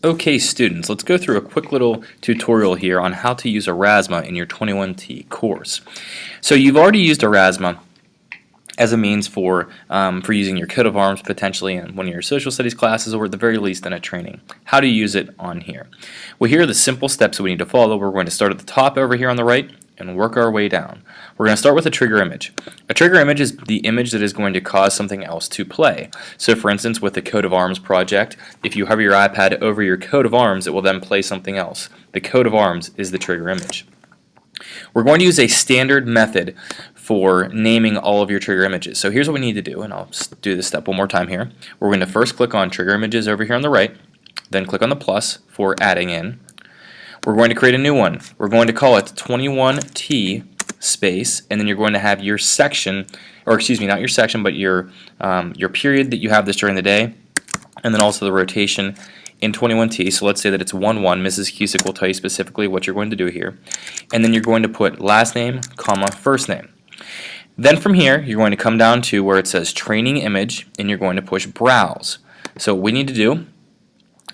Okay students, let's go through a quick little tutorial here on how to use Aurasma in your 21T course. So you've already used Aurasma as a means for using your coat of arms potentially in one of your social studies classes, or at the very least in a training. How to use it on here? Well, here are the simple steps we need to follow. We're going to start at the top over here on the right and work our way down. We're going to start with a trigger image. A trigger image is the image that is going to cause something else to play. So for instance, with the coat of arms project, if you hover your iPad over your coat of arms, it will then play something else. The coat of arms is the trigger image. We're going to use a standard method for naming all of your trigger images. So here's what we need to do, and I'll do this step one more time here. We're going to first click on trigger images over here on the right, then click on the plus for adding in. We're going to create a new one. We're going to call it 21T space, and then you're going to have your section, or excuse me, not your section, but your period that you have this during the day, and then also the rotation in 21T. So let's say that it's 1-1. Mrs. Cusick will tell you specifically what you're going to do here. And then you're going to put last name, comma, first name. Then from here, you're going to come down to where it says training image, and you're going to push browse. So what we need to do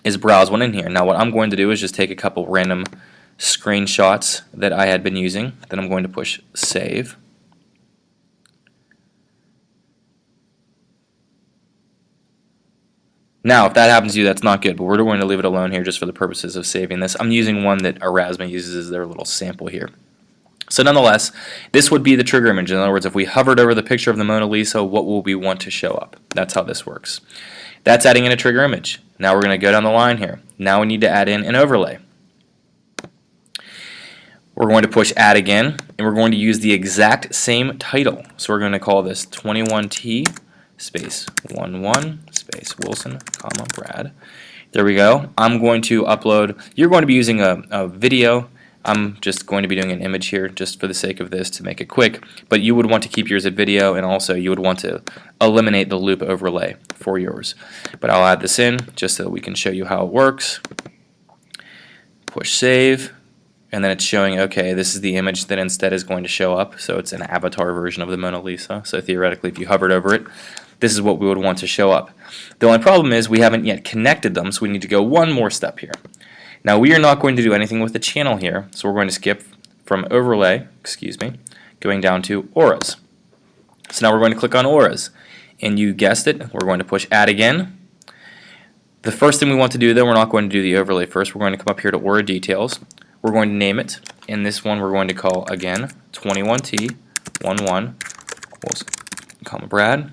is browse one in here. Now what I'm going to do is just take a couple random screenshots that I had been using. Then I'm going to push save. Now if that happens to you, that's not good, but we're going to leave it alone here just for the purposes of saving this. I'm using one that Aurasma uses as their little sample here. So nonetheless, this would be the trigger image. In other words, if we hovered over the picture of the Mona Lisa, what will we want to show up? That's how this works. That's adding in a trigger image. Now we're going to go down the line here. Now we need to add in an overlay. We're going to push add again, and we're going to use the exact same title. So we're going to call this 21T space 11 space Wilson, comma, Brad. There we go. I'm going to upload. You're going to be using a video. I'm just going to be doing an image here just for the sake of this to make it quick, but you would want to keep yours a video, and also you would want to eliminate the loop overlay for yours. But I'll add this in just so that we can show you how it works. Push save, and then it's showing, okay, this is the image that instead is going to show up, so it's an avatar version of the Mona Lisa. So theoretically, if you hovered over it, this is what we would want to show up. The only problem is we haven't yet connected them, so we need to go one more step here. Now we are not going to do anything with the channel here, so we're going to skip from overlay, going down to auras. So now we're going to click on auras, and you guessed it, we're going to push add again. The first thing we want to do though, we're not going to do the overlay first, we're going to come up here to aura details. We're going to name it, and this one we're going to call again 21T 11 comma Brad.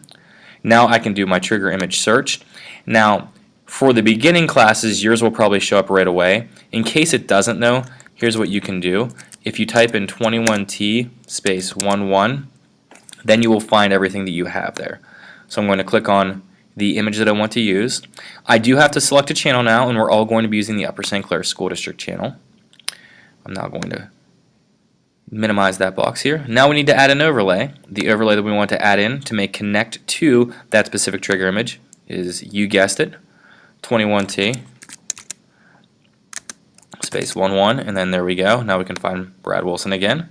Now I can do my trigger image search. Now for the beginning classes, yours will probably show up right away. In case it doesn't though, here's what you can do. If you type in 21T space 11, then you will find everything that you have there. So I'm going to click on the image that I want to use. I do have to select a channel now, and we're all going to be using the Upper St. Clair School District channel. I'm now going to minimize that box here. Now we need to add an overlay. The overlay that we want to add in to make connect to that specific trigger image is, you guessed it, 21T space 11, and then there we go. Now we can find Brad Wilson again,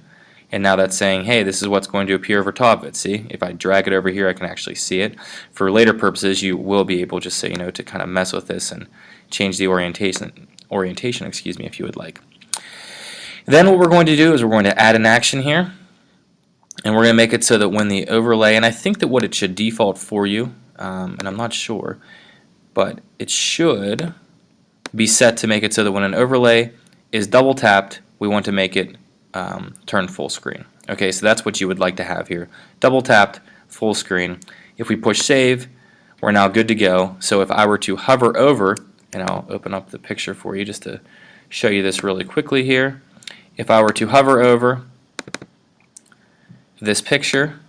and now that's saying, hey, this is what's going to appear over top of it. See, if I drag it over here, I can actually see it. For later purposes, you will be able, just so you know, to kind of mess with this and change the orientation, if you would like. Then what we're going to do is we're going to add an action here, and we're going to make it so that when the overlay, and I think that what it should default for you, and I'm not sure, but it should be set to make it so that when an overlay is double tapped, we want to make it turn full screen. Okay, so that's what you would like to have here. Double tapped, full screen. If we push save, we're now good to go. So if I were to hover over, and I'll open up the picture for you just to show you this really quickly here. If I were to hover over this picture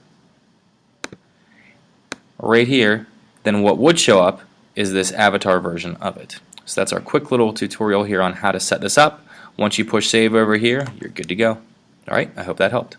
right here, then what would show up is this avatar version of it. So that's our quick little tutorial here on how to set this up. Once you push save over here, you're good to go. Alright, I hope that helped.